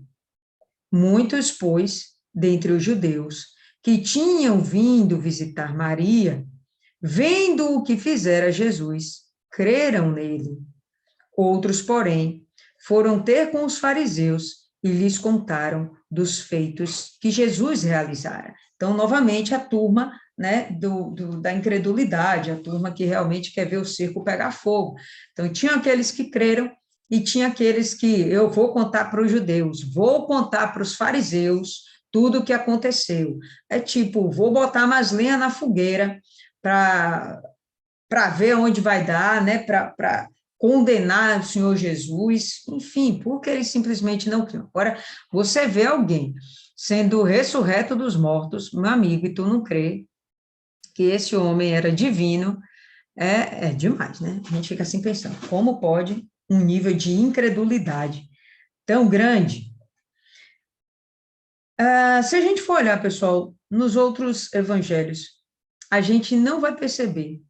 Muitos, pois, dentre os judeus, que tinham vindo visitar Maria, vendo o que fizera Jesus, creram nele. Outros, porém, foram ter com os fariseus e lhes contaram dos feitos que Jesus realizara. Então, novamente, a turma, né, da incredulidade, a turma que realmente quer ver o circo pegar fogo. Então, tinha aqueles que creram e tinha aqueles que eu vou contar para os judeus, vou contar para os fariseus tudo o que aconteceu. É tipo, vou botar mais lenha na fogueira para ver onde vai dar, né, para condenar o Senhor Jesus, enfim, porque eles simplesmente não criam. Agora, você vê alguém sendo ressurreto dos mortos, meu amigo, e tu não crê que esse homem era divino, é demais, né? A gente fica assim pensando, como pode um nível de incredulidade tão grande? Se a gente for olhar, pessoal, nos outros evangelhos, a gente não vai perceber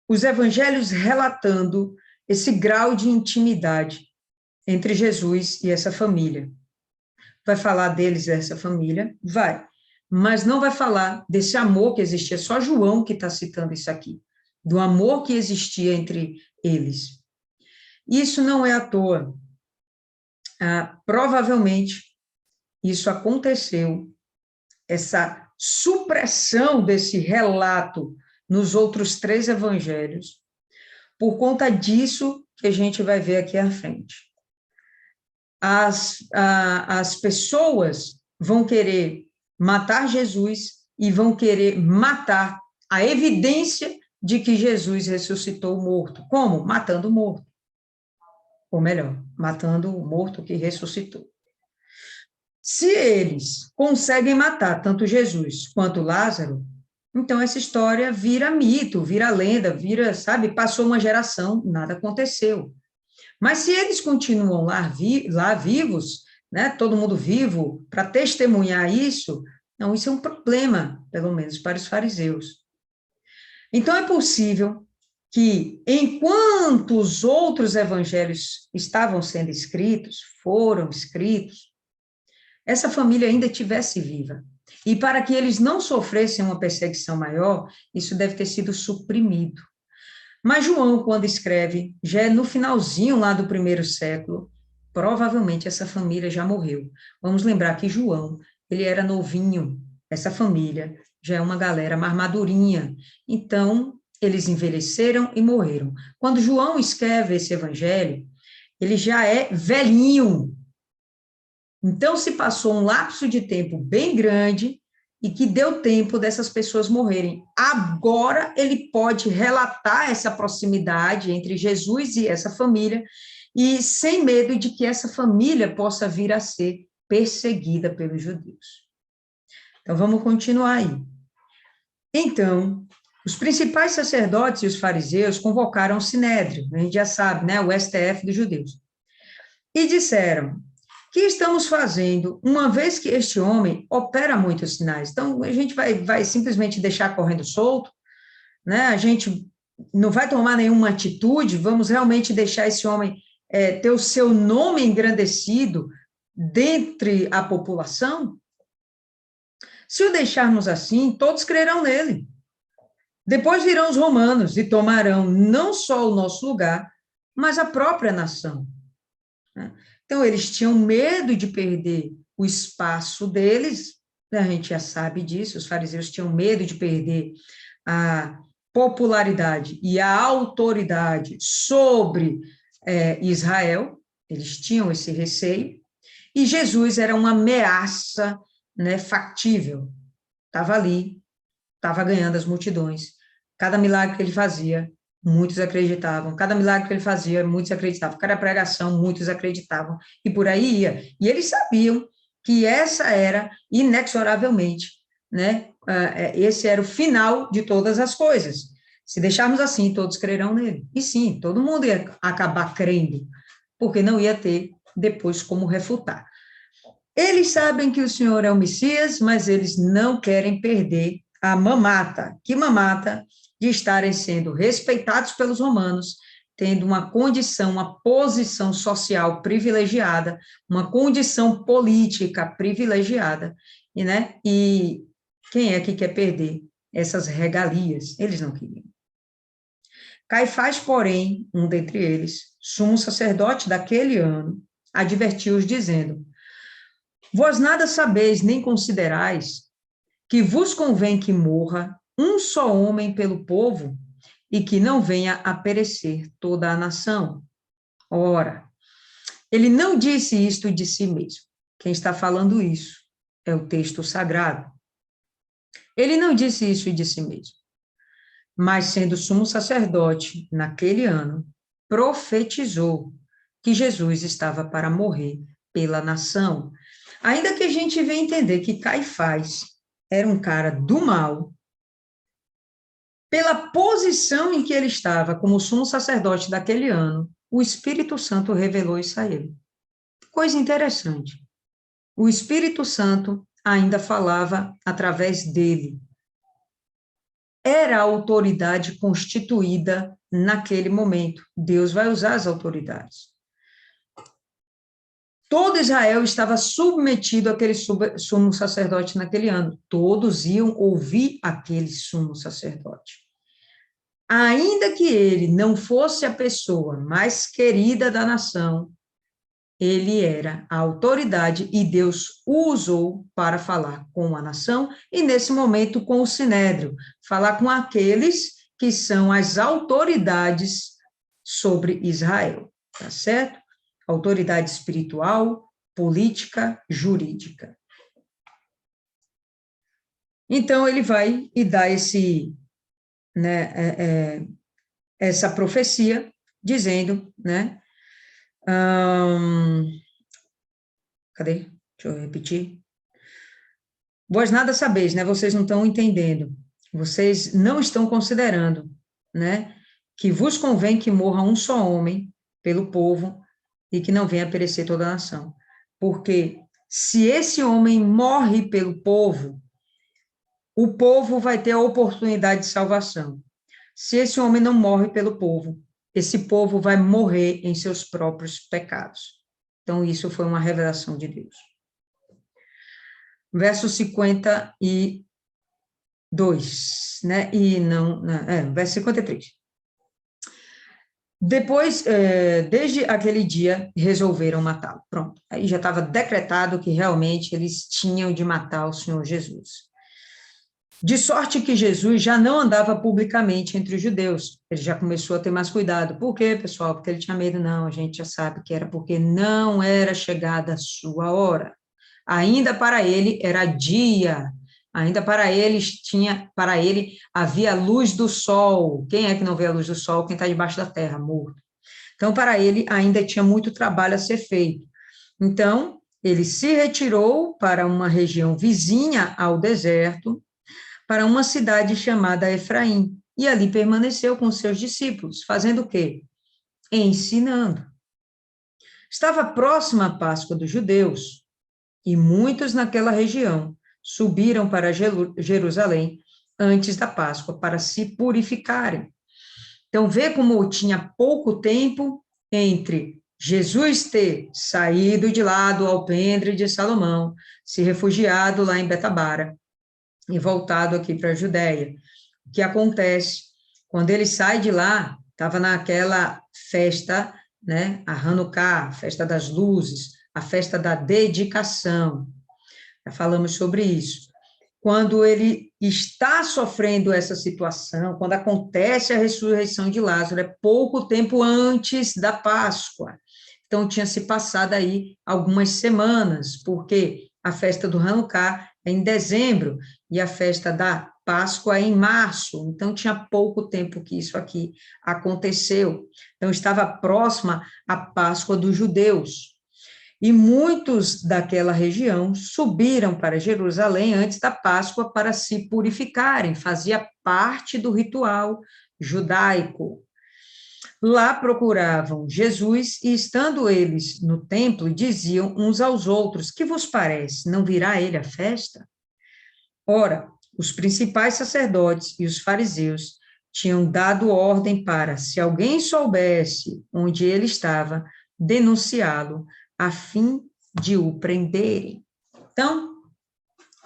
os evangelhos relatando esse grau de intimidade entre Jesus e essa família. Vai falar deles, dessa família? Vai. Mas não vai falar desse amor que existia. Só João que está citando isso aqui. Do amor que existia entre eles. Isso não é à toa. Provavelmente, isso aconteceu, essa supressão desse relato nos outros 3 evangelhos, por conta disso que a gente vai ver aqui à frente. As pessoas vão querer matar Jesus e vão querer matar a evidência de que Jesus ressuscitou o morto. Como? Matando o morto. Ou melhor, matando o morto que ressuscitou. Se eles conseguem matar tanto Jesus quanto Lázaro, então essa história vira mito, vira lenda, vira, sabe, passou uma geração, nada aconteceu. Mas se eles continuam lá vivos, né, todo mundo vivo, para testemunhar isso, não, isso é um problema, pelo menos para os fariseus. Então é possível que, enquanto os outros evangelhos estavam sendo escritos, foram escritos, essa família ainda estivesse viva. E para que eles não sofressem uma perseguição maior, isso deve ter sido suprimido. Mas João, quando escreve, já é no finalzinho lá do 1º século, provavelmente essa família já morreu. Vamos lembrar que João, ele era novinho, essa família já é uma galera mais madurinha. Então, eles envelheceram e morreram. Quando João escreve esse evangelho, ele já é velhinho. Então, se passou um lapso de tempo bem grande e que deu tempo dessas pessoas morrerem. Agora ele pode relatar essa proximidade entre Jesus e essa família, e sem medo de que essa família possa vir a ser perseguida pelos judeus. Então, vamos continuar aí. Então, os principais sacerdotes e os fariseus convocaram o Sinédrio, a gente já sabe, né, o STF dos judeus, e disseram: que estamos fazendo, uma vez que este homem opera muitos sinais? Então, a gente vai simplesmente deixar correndo solto, né? A gente não vai tomar nenhuma atitude, vamos realmente deixar esse homem ter o seu nome engrandecido dentre a população? Se o deixarmos assim, todos crerão nele. Depois virão os romanos e tomarão não só o nosso lugar, mas a própria nação, né? Então, eles tinham medo de perder o espaço deles, né? A gente já sabe disso, os fariseus tinham medo de perder a popularidade e a autoridade sobre Israel, eles tinham esse receio, e Jesus era uma ameaça né, factível. Estava ali, estava ganhando as multidões. Cada milagre que ele fazia, muitos acreditavam. Cada milagre que ele fazia, muitos acreditavam. Cada pregação, muitos acreditavam. E por aí ia. E eles sabiam que essa era, inexoravelmente, né, esse era o final de todas as coisas. Se deixarmos assim, todos crerão nele. E sim, todo mundo ia acabar crendo, porque não ia ter depois como refutar. Eles sabem que o Senhor é o Messias, mas eles não querem perder a mamata. Que mamata? De estarem sendo respeitados pelos romanos, tendo uma condição, uma posição social privilegiada, uma condição política privilegiada, e quem é que quer perder essas regalias? Eles não queriam. Caifás, porém, um dentre eles, sumo sacerdote daquele ano, advertiu-os, dizendo: vós nada sabeis nem considerais que vos convém que morra um só homem pelo povo e que não venha a perecer toda a nação. Ora, ele não disse isto de si mesmo. Quem está falando isso é o texto sagrado. Ele não disse isso de si mesmo, mas sendo sumo sacerdote naquele ano, profetizou que Jesus estava para morrer pela nação. Ainda que a gente venha entender que Caifás era um cara do mal, pela posição em que ele estava como sumo sacerdote daquele ano, o Espírito Santo revelou isso a ele. Coisa interessante. O Espírito Santo ainda falava através dele. Era a autoridade constituída naquele momento. Deus vai usar as autoridades. Todo Israel estava submetido àquele sumo sacerdote naquele ano. Todos iam ouvir aquele sumo sacerdote. Ainda que ele não fosse a pessoa mais querida da nação, ele era a autoridade e Deus o usou para falar com a nação e, nesse momento, com o Sinédrio, falar com aqueles que são as autoridades sobre Israel, tá certo? Autoridade espiritual, política, jurídica. Então, ele vai e dá essa profecia, dizendo, né? Cadê? Deixa eu repetir. Vós nada sabeis, né? Vocês não estão entendendo. Vocês não estão considerando, né? Que vos convém que morra um só homem pelo povo e que não venha a perecer toda a nação. Porque se esse homem morre pelo povo, o povo vai ter a oportunidade de salvação. Se esse homem não morre pelo povo, esse povo vai morrer em seus próprios pecados. Então, isso foi uma revelação de Deus. Verso 52, né? Verso 53. Depois, desde aquele dia, resolveram matá-lo. Pronto. Aí já estava decretado que realmente eles tinham de matar o Senhor Jesus. De sorte que Jesus já não andava publicamente entre os judeus. Ele já começou a ter mais cuidado. Por quê, pessoal? Porque ele tinha medo? Não, a gente já sabe que era porque não era chegada a sua hora. Ainda para ele era dia. Ainda para ele havia a luz do sol. Quem é que não vê a luz do sol? Quem está debaixo da terra, morto. Então, para ele ainda tinha muito trabalho a ser feito. Então, ele se retirou para uma região vizinha ao deserto, para uma cidade chamada Efraim, e ali permaneceu com seus discípulos, fazendo o quê? Ensinando. Estava próxima a Páscoa dos judeus, e muitos naquela região subiram para Jerusalém antes da Páscoa para se purificarem. Então, vê como tinha pouco tempo entre Jesus ter saído de lá do alpendre de Salomão, se refugiado lá em Betabara, e voltado aqui para a Judéia. O que acontece? Quando ele sai de lá, estava naquela festa, né, a Hanukkah, a festa das luzes, a festa da dedicação. Já falamos sobre isso. Quando ele está sofrendo essa situação, quando acontece a ressurreição de Lázaro, é pouco tempo antes da Páscoa. Então, tinha se passado aí algumas semanas, porque A festa do Hanukkah é em dezembro, e a festa da Páscoa é em março, então tinha pouco tempo que isso aqui aconteceu. Então, estava próxima à Páscoa dos judeus. E muitos daquela região subiram para Jerusalém antes da Páscoa para se purificarem, fazia parte do ritual judaico. Lá procuravam Jesus e, estando eles no templo, diziam uns aos outros: Que vos parece? Não virá ele à festa? Ora, os principais sacerdotes e os fariseus tinham dado ordem para, se alguém soubesse onde ele estava, denunciá-lo, a fim de o prenderem. Então,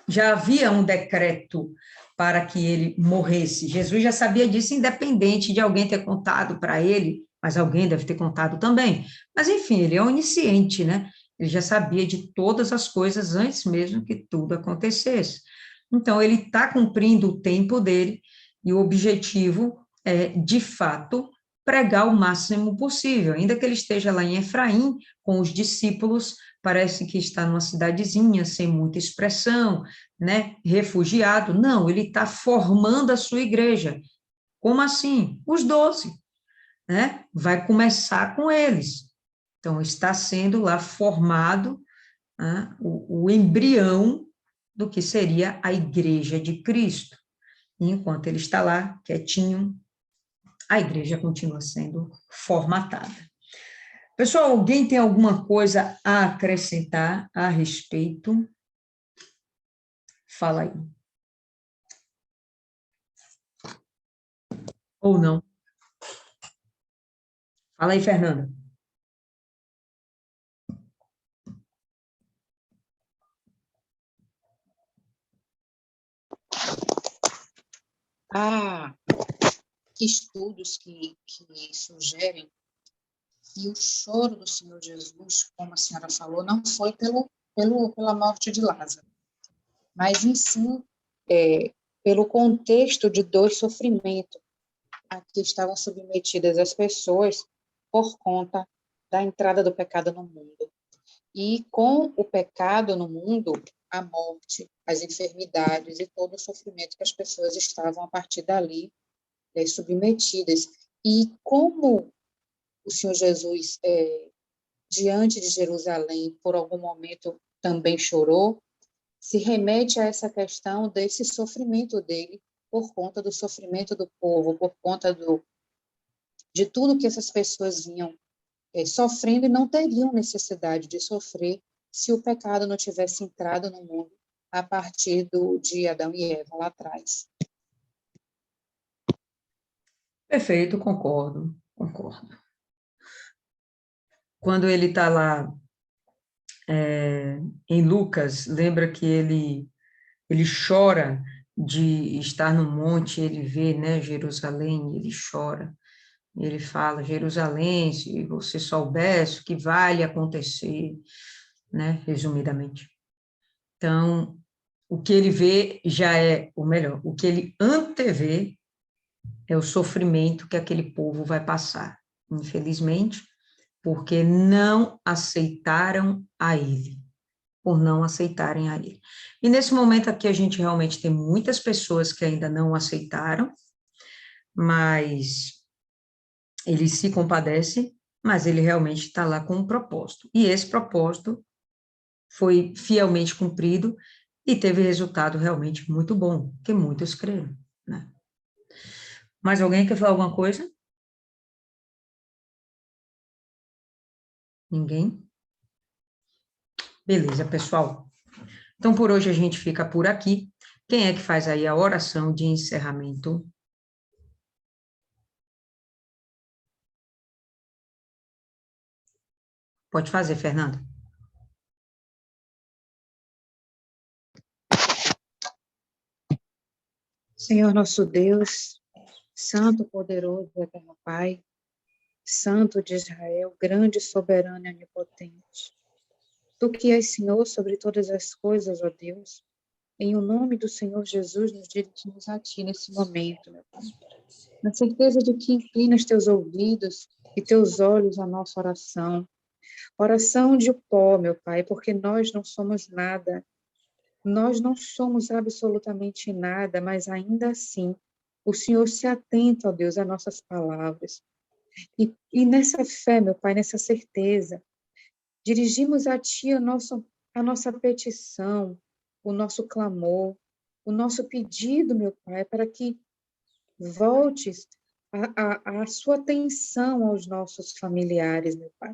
já havia um decreto para que ele morresse. Jesus já sabia disso, independente de alguém ter contado para ele, mas alguém deve ter contado também. Mas, enfim, ele é onisciente, né? Ele já sabia de todas as coisas antes mesmo que tudo acontecesse. Então, ele está cumprindo o tempo dele, e o objetivo é, de fato, pregar o máximo possível, ainda que ele esteja lá em Efraim, com os discípulos, parece que está numa cidadezinha, sem muita expressão, né, refugiado. Não, ele está formando a sua igreja. Como assim? Os 12, né? Vai começar com eles. Então, está sendo lá formado, né, o embrião do que seria a igreja de Cristo. E enquanto ele está lá, quietinho, a igreja continua sendo formatada. Pessoal, alguém tem alguma coisa a acrescentar a respeito? Fala aí. Ou não? Fala aí, Fernanda. Há estudos que sugerem que o choro do Senhor Jesus, como a senhora falou, não foi pela morte de Lázaro, mas em si pelo contexto de dor e sofrimento a que estavam submetidas as pessoas por conta da entrada do pecado no mundo. E com o pecado no mundo, a morte, as enfermidades e todo o sofrimento que as pessoas estavam a partir dali submetidas. E como o Senhor Jesus, diante de Jerusalém, por algum momento também chorou, se remete a essa questão desse sofrimento dele, por conta do sofrimento do povo, por conta de tudo que essas pessoas vinham sofrendo e não teriam necessidade de sofrer se o pecado não tivesse entrado no mundo a partir de Adão e Eva lá atrás. Perfeito, concordo. Quando ele está lá em Lucas, lembra que ele chora de estar no monte, ele vê, né, Jerusalém, ele chora. Ele fala: Jerusalém, se você soubesse o que vai lhe acontecer, né, resumidamente. Então, o que ele vê já é o melhor, o que ele antevê é o sofrimento que aquele povo vai passar, infelizmente, porque não aceitaram a ele, por não aceitarem a ele. E nesse momento aqui a gente realmente tem muitas pessoas que ainda não aceitaram, mas ele se compadece, mas ele realmente está lá com um propósito. E esse propósito foi fielmente cumprido e teve resultado realmente muito bom, que muitos creram, né? Mais alguém quer falar alguma coisa? Ninguém? Beleza, pessoal. Então, por hoje a gente fica por aqui. Quem é que faz aí a oração de encerramento? Pode fazer, Fernanda. Senhor nosso Deus, Santo, poderoso, eterno Pai, Santo de Israel, grande, soberano e onipotente. Tu que és Senhor sobre todas as coisas, ó Deus, em o nome do Senhor Jesus, nos dirigimos a Ti nesse momento, meu Pai. Na certeza de que inclinas teus ouvidos e teus olhos à nossa oração, Oração de pó, meu Pai, porque nós não somos nada. Nós não somos absolutamente nada, mas ainda assim, o Senhor se atenta, ó Deus, às nossas palavras. E nessa fé, meu Pai, nessa certeza, dirigimos a Ti a nossa petição, o nosso clamor, o nosso pedido, meu Pai, para que voltes a sua atenção aos nossos familiares, meu Pai,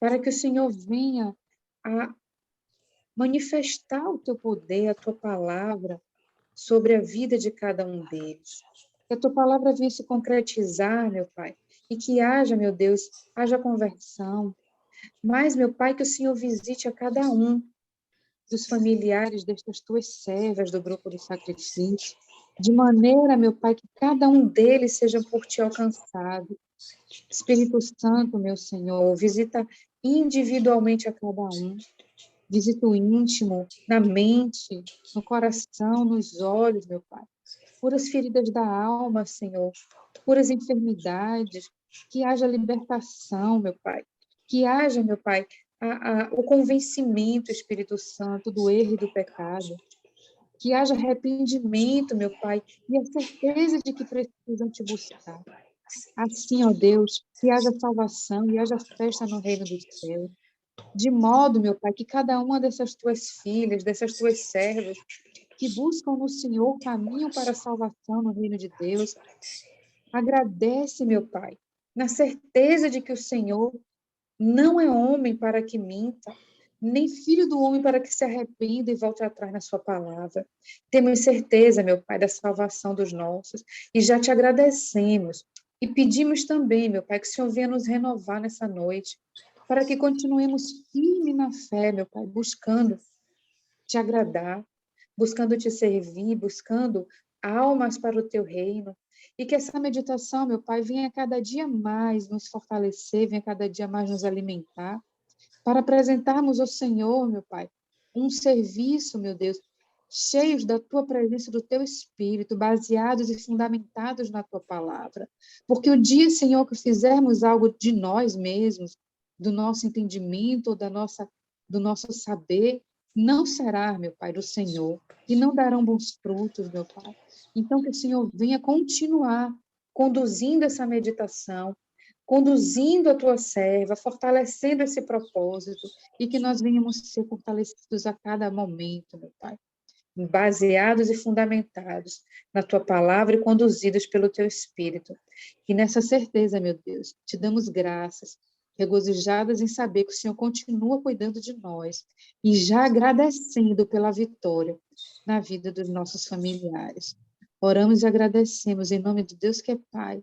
para que o Senhor venha a manifestar o Teu poder, a Tua palavra sobre a vida de cada um deles. Que a Tua palavra venha se concretizar, meu Pai, e que haja, meu Deus, haja conversão. Mas, meu Pai, que o Senhor visite a cada um dos familiares destas Tuas servas do grupo de sacrifício, de maneira, meu Pai, que cada um deles seja por Ti alcançado. Espírito Santo, meu Senhor, visita individualmente a cada um. Visita o íntimo, na mente, no coração, nos olhos, meu Pai. Cura as feridas da alma, Senhor. Cura as enfermidades. Que haja libertação, meu Pai. Que haja, meu Pai, o convencimento, Espírito Santo, do erro e do pecado. Que haja arrependimento, meu Pai, e a certeza de que precisam Te buscar. Assim, ó Deus, que haja salvação e haja festa no reino dos céus. De modo, meu Pai, que cada uma dessas Tuas filhas, dessas Tuas servas, que buscam no Senhor caminho para a salvação no reino de Deus, agradece, meu Pai, na certeza de que o Senhor não é homem para que minta, nem filho do homem para que se arrependa e volte atrás na sua palavra. Temos certeza, meu Pai, da salvação dos nossos, e já Te agradecemos. E pedimos também, meu Pai, que o Senhor venha nos renovar nessa noite, para que continuemos firme na fé, meu Pai, buscando Te agradar, buscando Te servir, buscando almas para o Teu reino, e que essa meditação, meu Pai, venha cada dia mais nos fortalecer, venha cada dia mais nos alimentar, para apresentarmos ao Senhor, meu Pai, um serviço, meu Deus, cheios da Tua presença, do Teu Espírito, baseados e fundamentados na Tua palavra. Porque o dia, Senhor, que fizermos algo de nós mesmos, do nosso entendimento, do nosso saber, não será, meu Pai, do Senhor, e não darão bons frutos, meu Pai. Então, que o Senhor venha continuar conduzindo essa meditação, conduzindo a Tua serva, fortalecendo esse propósito, e que nós venhamos ser fortalecidos a cada momento, meu Pai, baseados e fundamentados na Tua palavra e conduzidos pelo Teu Espírito. E nessa certeza, meu Deus, Te damos graças, regozijadas em saber que o Senhor continua cuidando de nós e já agradecendo pela vitória na vida dos nossos familiares. Oramos e agradecemos em nome de Deus que é Pai,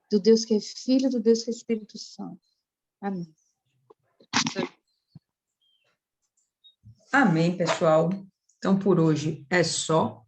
do Deus que é Filho, do Deus que é Espírito Santo. Amém. Amém, pessoal. Então, por hoje é só.